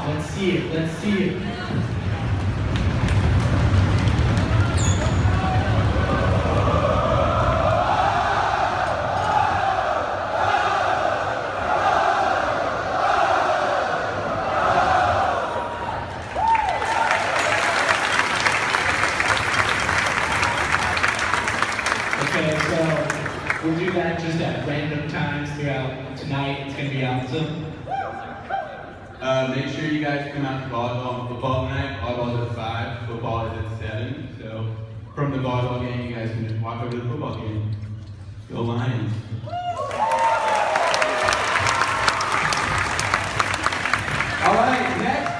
Let's see it. Let's see it. Okay, so we'll do that just at random times throughout tonight. It's going to be awesome. Make sure you guys come out to volleyball and football tonight. Volleyball is at 5, football is at 7. So from the volleyball game, you guys can just walk over to the football game. Go Lions. All right, next.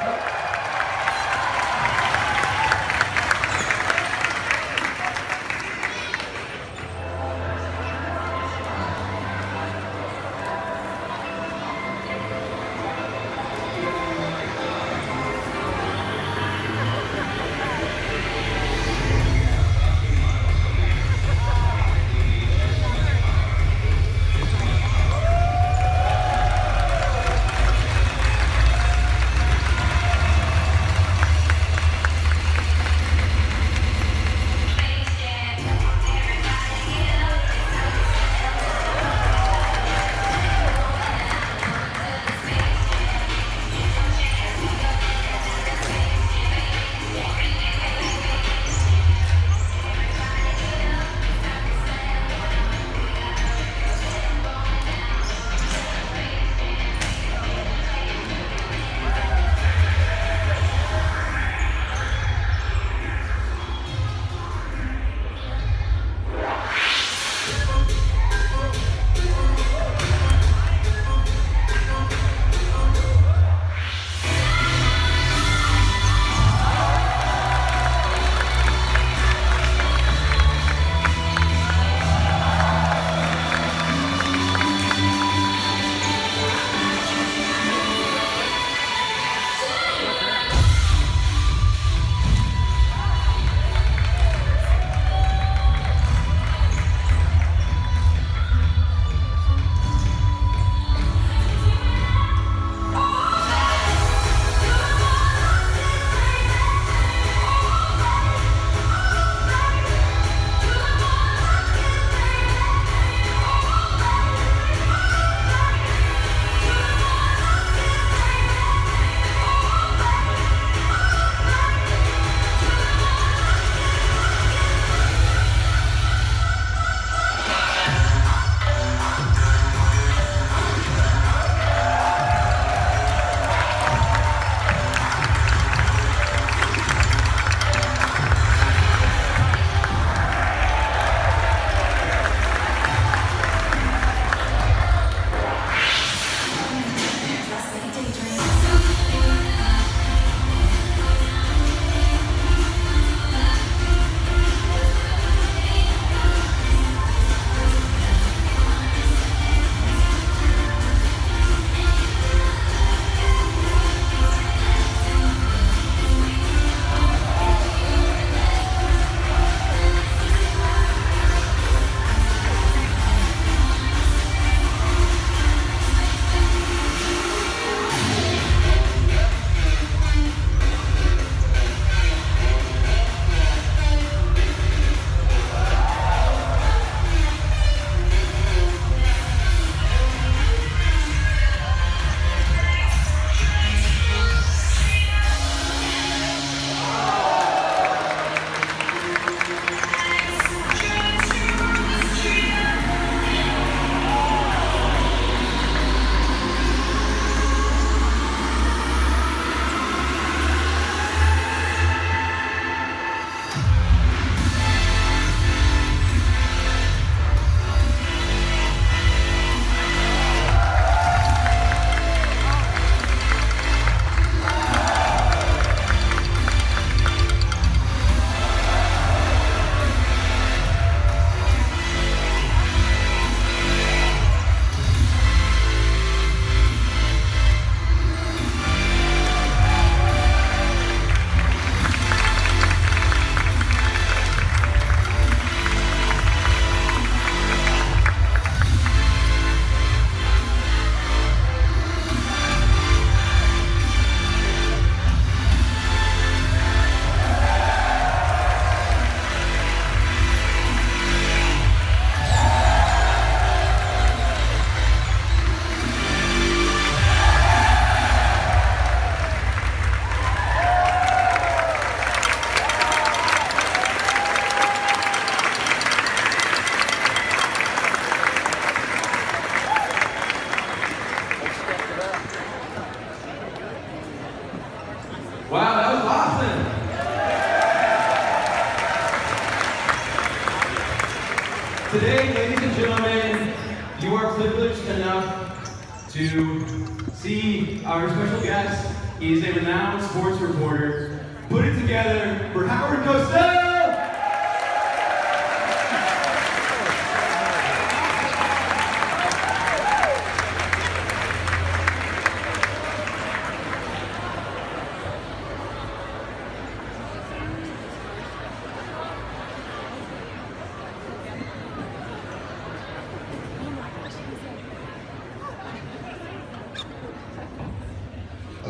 Today, ladies and gentlemen, you are privileged enough to see our special guest. He is a renowned sports reporter. Put it together for Howard Cosell!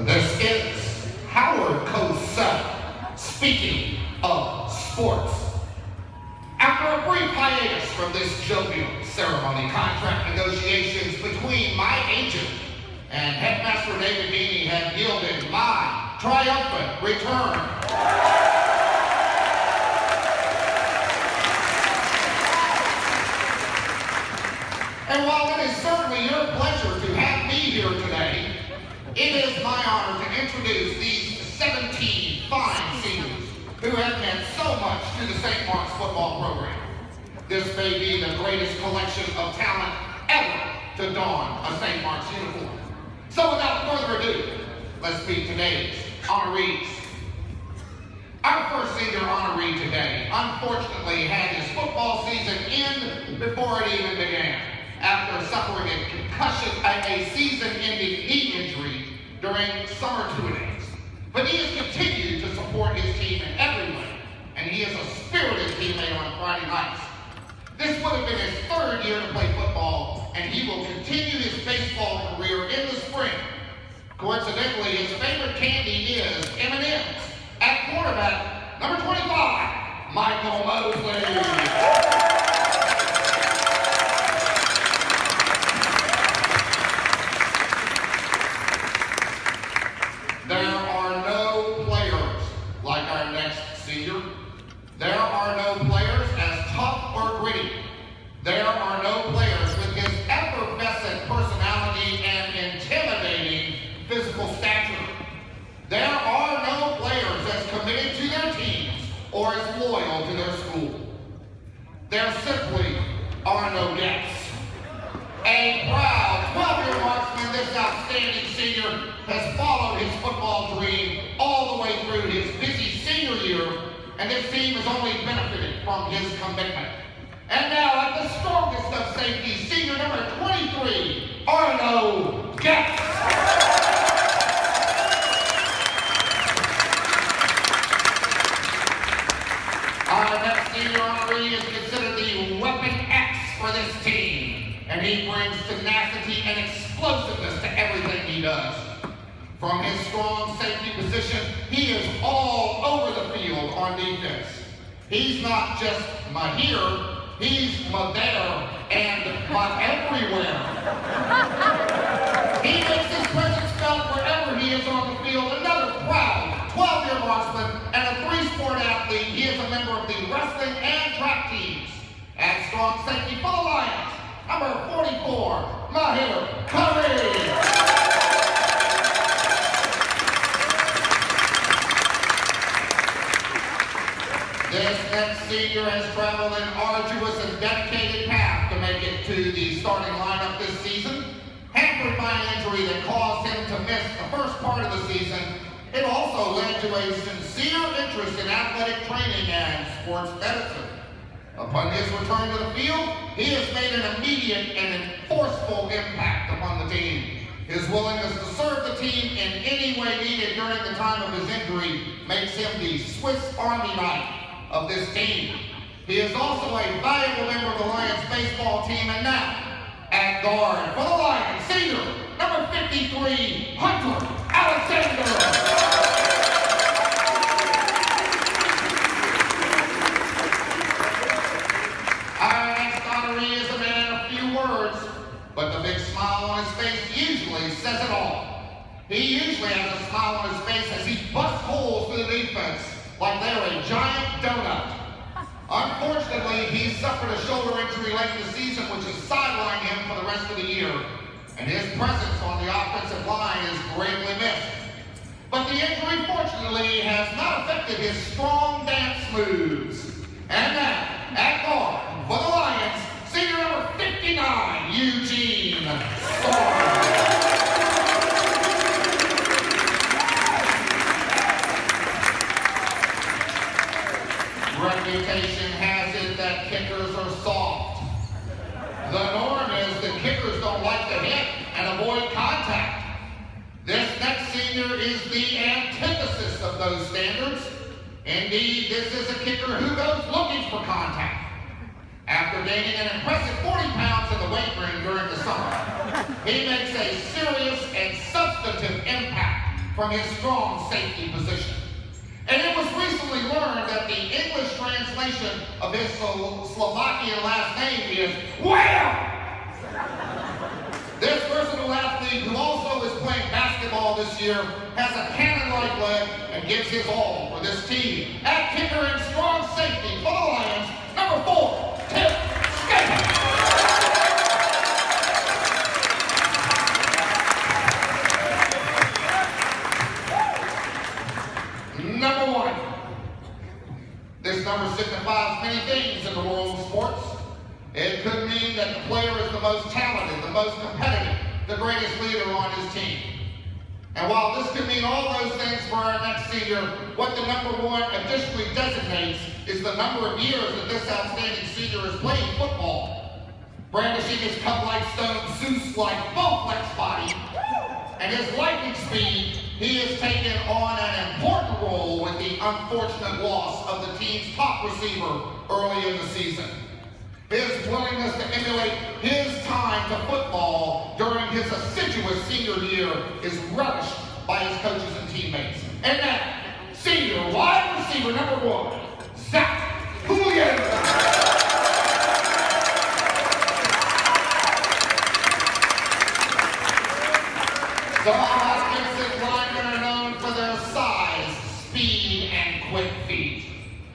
This is Howard Cosell, speaking of sports. After a brief hiatus from this jovial ceremony, contract negotiations between my agent and Headmaster David Meany have yielded my triumphant return. And while it is certainly your pleasure to have me here today, it is my honor to introduce these 17 fine seniors who have meant so much to the St. Marks football program. This may be the greatest collection of talent ever to don a St. Marks uniform. So without further ado, let's meet today's honorees. Our first senior honoree today unfortunately had his football season end before it even began, after suffering a concussion and a season-ending knee injury during summer two-a-days. But he has continued to support his team in every way, and he is a spirited teammate on Friday nights. This would have been his third year to play football, and he will continue his baseball career in the spring. Coincidentally, his favorite candy is M&M's. At quarterback, number 25, Michael Mosley. There are no players like our next senior. There are no players as tough or gritty. There are no players with his effervescent personality and intimidating physical stature. There are no players as committed to their teams or as loyal to their school. There simply are no depths. A proud 12-year marksman, this outstanding senior has followed his football dream all the way through his busy senior year, and this team has only benefited from his commitment. And now at the strongest of safety, senior number 23, Arno Hicks. Our next senior honoree is considered the Weapon X for this team, and he brings tenacity and explosiveness to everything he does. From his strong safety position, he is all over the field on defense. He's not just my here, he's my there and my everywhere. He makes his presence felt wherever he is on the field. Another proud 12-year marksman and a 3-sport athlete. He is a member of the wrestling and track teams. At strong safety for the Lions, number 44, Mahir Curry. This next senior has traveled an arduous and dedicated path to make it to the starting lineup this season. Hampered by an injury that caused him to miss the first part of the season, it also led to a sincere interest in athletic training and sports medicine. Upon his return to the field, he has made an immediate and forceful impact upon the team. His willingness to serve the team in any way needed during the time of his injury makes him the Swiss Army knife of this team. He is also a valuable member of the Lions baseball team, and now, at guard for the Lions, senior, number 53, Hunter Alexander. Our next honoree is a man of few words, but the big smile on his face usually says it all. He usually has a smile on his face as he busts holes through the defense like they're a giant donut. Unfortunately, he suffered a shoulder injury late in the season, which has sidelined him for the rest of the year, and his presence on the offensive line is greatly missed. But the injury, fortunately, has not affected his strong dance moves. And now, at guard for the Lions, reputation has it that kickers are soft. The norm is that kickers don't like to hit and avoid contact. This next senior is the antithesis of those standards. Indeed, this is a kicker who goes looking for contact. After gaining an impressive 40 pounds in the weight room during the summer, he makes a serious and substantive impact from his strong safety position. And it was recently learned that the English translation of his Slovakian last name is Whale! This versatile athlete, who also is playing basketball this year, has a cannon-like leg and gives his all for this team. At kicker and strong safety for the Lions, number 4, Tim Skater. Number 1. This number signifies many things in the world of sports. It could mean that the player is the most talented, the most competitive, the greatest leader on his team. And while this could mean all those things for our next senior, what the number 1 additionally designates is the number of years that this outstanding senior has played football. Brandishing his cup-like stone, Zeus-like Bowflex body, and his lightning speed, he has taken on an important role with the unfortunate loss of the team's top receiver early in the season. His willingness to emulate his time to football during his assiduous senior year is relished by his coaches and teammates. And now, senior wide receiver number 1, Zach Julian. Some offensive linemen are known for their size, speed, and quick feet.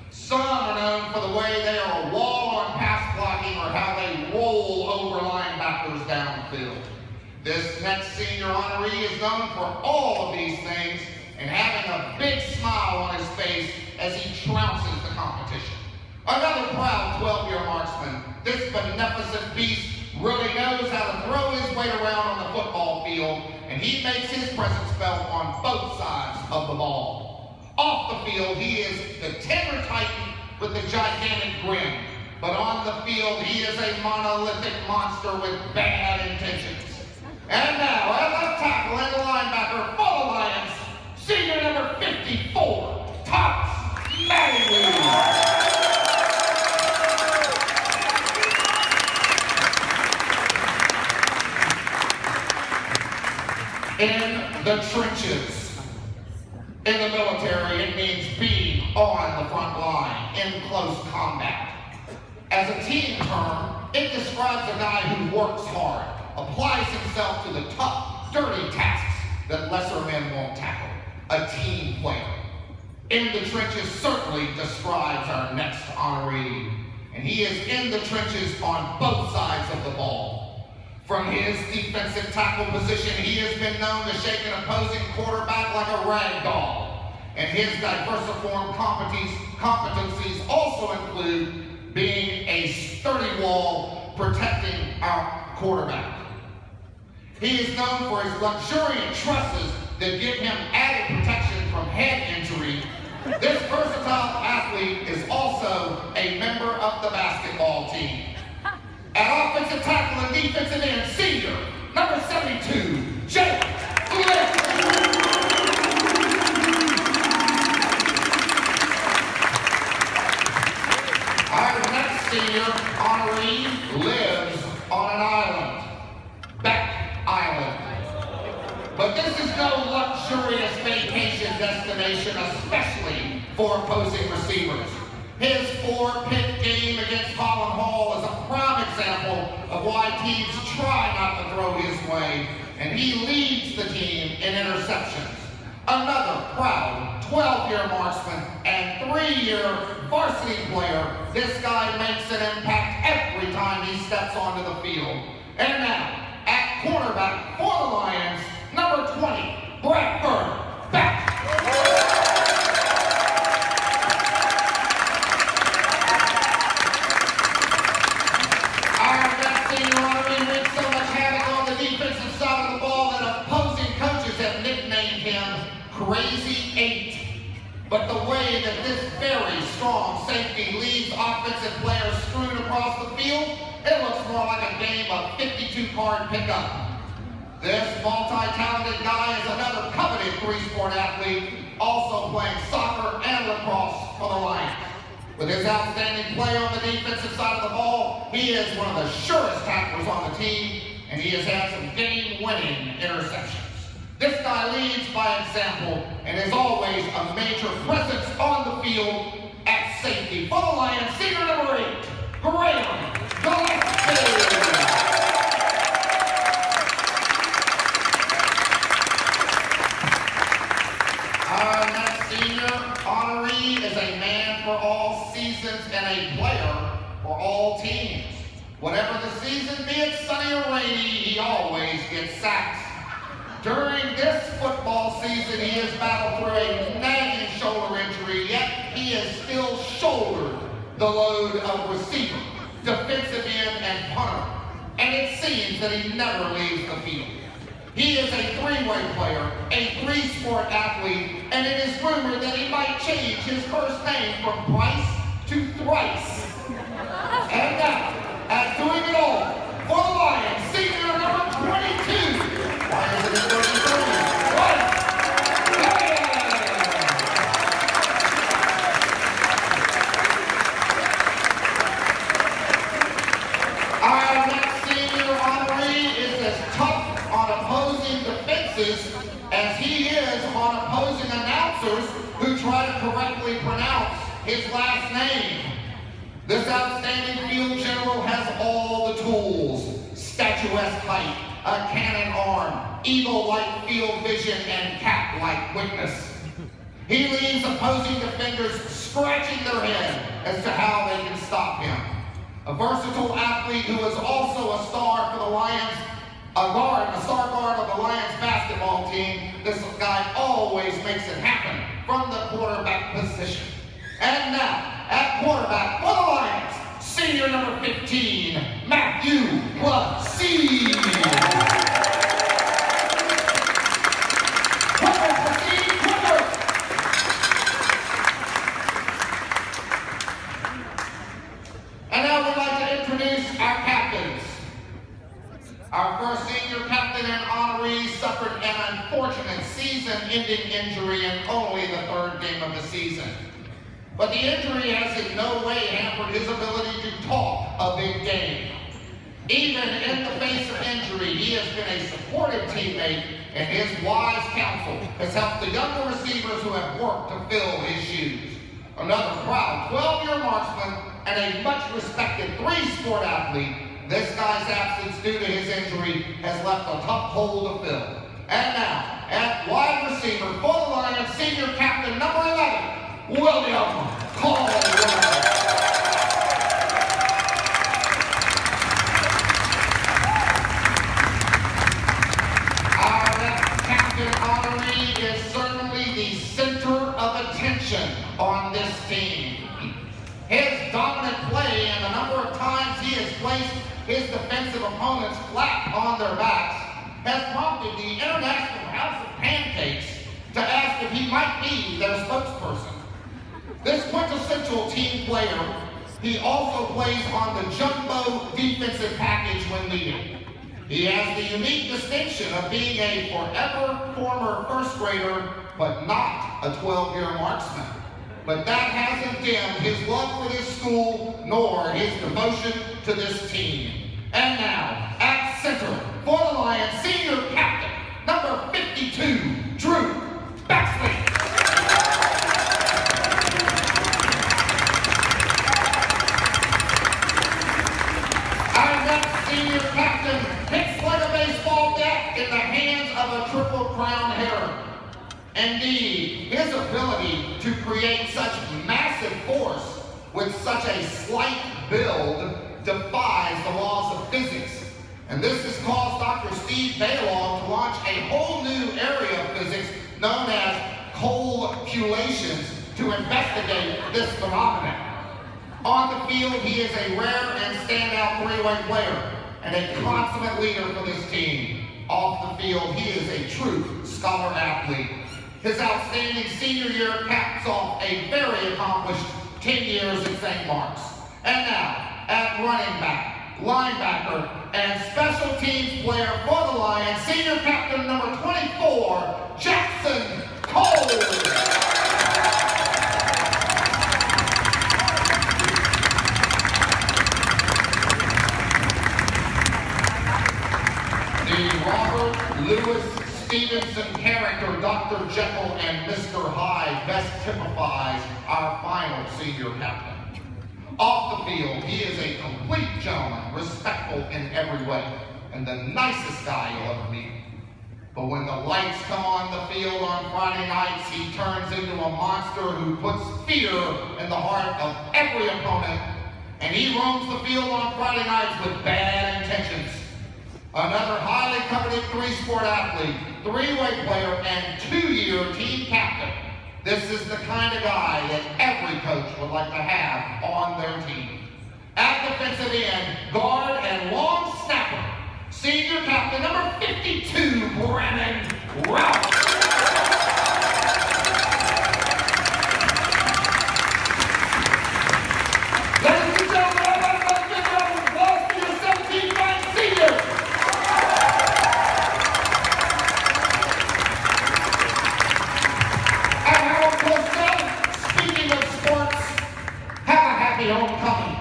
Some are known for the way they are wall on pass blocking or how they roll over linebackers downfield. This next senior honoree is known for all of these things and having a big smile on his face as he trounces the competition. Another proud 12-year marksman, this beneficent beast really knows how to throw his weight around on the football field, and he makes his presence felt on both sides of the ball. Off the field, he is the tender titan with the gigantic grin, but on the field, he is a monolithic monster with bad intentions. And now, at left tackle and linebacker for the Lions, senior number 54, Thomas Mattingly. In the trenches. In the military, it means being on the front line in close combat. As a team term, it describes a guy who works hard, applies himself to the tough, dirty tasks that lesser men won't tackle. A team player. In the trenches certainly describes our next honoree, and he is in the trenches on both sides of the ball. From his defensive tackle position, he has been known to shake an opposing quarterback like a rag doll. And his diversiform competencies also include being a sturdy wall protecting our quarterback. He is known for his luxuriant trusses that give him added protection from head injury. This versatile athlete is also a member of the basketball team. At offensive tackle and defensive end, senior, number 72, Jake Lick. Our next senior honoree lives on an island, Beck Island. But this is no luxurious vacation destination, especially for opposing receivers. His 4-pick game against Holland Hall is a prime example of why teams try not to throw his way, and he leads the team in interceptions. Another proud 12-year marksman and 3-year varsity player, this guy makes an impact every time he steps onto the field. And now, at cornerback for the Lions, number 20, Bradford Beck. Crazy 8. But the way that this very strong safety leaves offensive players strewn across the field, it looks more like a game of 52-card pickup. This multi-talented guy is another coveted three-sport athlete, also playing soccer and lacrosse for the Lions. With his outstanding play on the defensive side of the ball, he is one of the surest tacklers on the team, and he has had some game-winning interceptions. This guy leads by example and is always a major presence on the field at safety. For the Lions, senior number 8, Graham Gillespie. Our next senior honoree is a man for all seasons and a player for all teams. Whatever the season, be it sunny or rainy, he always gets sacks. During this football season, he has battled through a nagging shoulder injury, yet he has still shouldered the load of receiver, defensive end, and punter. And it seems that he never leaves the field. He is a three-way player, a three-sport athlete, and it is rumored that he might change his first name from Bryce to Thrice. And now, at doing it all, for the Lions, senior number 22. Why is it at 33? Right. Our next senior honoree is as tough on opposing defenses as he is on opposing announcers who try to correctly pronounce his last name. This outstanding field general has all the tools: statuesque height, a cannon arm, eagle-like field vision, and cat-like quickness. He leaves opposing defenders scratching their head as to how they can stop him. A versatile athlete who is also a star for the Lions, a star guard of the Lions basketball team. This guy always makes it happen from the quarterback position. And now, at quarterback for the Lions, senior number 15, Matthew Plessy. And now we'd like to introduce our captains. Our first senior captain and honoree suffered an unfortunate season-ending injury in only the third game of the season. But the injury has in no way hampered his ability to talk a big game. Even in the face of injury, he has been a supportive teammate, and his wise counsel has helped the younger receivers who have worked to fill his shoes. Another proud 12-year marksman and a much-respected three-sport athlete, this guy's absence due to his injury has left a tough hole to fill. And now, at wide receiver for the Lions, senior captain number 11, William Caldwell. Our next captain honoree is certainly the center of attention on this team. His dominant play and the number of times he has placed his defensive opponents flat on their backs has prompted the International House of Pancakes to ask if he might be their spokesperson. This quintessential team player, he also plays on the jumbo defensive package when needed. He has the unique distinction of being a forever former first grader, but not a 12-year marksman. But that hasn't dimmed his love for this school, nor his devotion to this team. And now, at center for the Lions, senior captain, number 52, Drew Baxley. Our next senior captain hits like a baseball bat in the hands of a triple crown hitter. Indeed, his ability to create such massive force with such a slight build defies the laws of physics. And this has caused Dr. Steve Baylong to launch a whole new area of physics known as colculations to investigate this phenomenon. On the field, he is a rare and standout three-way player and a consummate leader for this team. Off the field, he is a true scholar athlete. His outstanding senior year caps off a very accomplished 10 years at St. Mark's. And now, at running back, linebacker, and special teams player for the Lions, senior captain number 24, Jackson Cole. Robert Louis Stevenson character, Dr. Jekyll and Mr. Hyde, best typifies our final senior captain. Off the field, he is a complete gentleman, respectful in every way, and the nicest guy you'll ever meet. But when the lights come on the field on Friday nights, he turns into a monster who puts fear in the heart of every opponent, and he roams the field on Friday nights with bad intentions. Another highly coveted three-sport athlete, three-way player, and two-year team captain. This is the kind of guy that every coach would like to have on their team. At defensive end, guard, and long snapper, senior captain number 52, Brandon Ralph. Ladies and gentlemen, I'd like to give it up with applause for your 17 fine seniors. Speaking of sports, have a happy homecoming.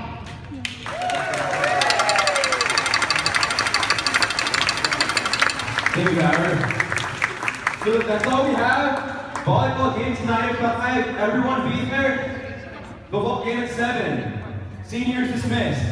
Thank you, Howard. So that's all we have. Volleyball game tonight at 5. Everyone be there. Football game at 7. Seniors dismissed.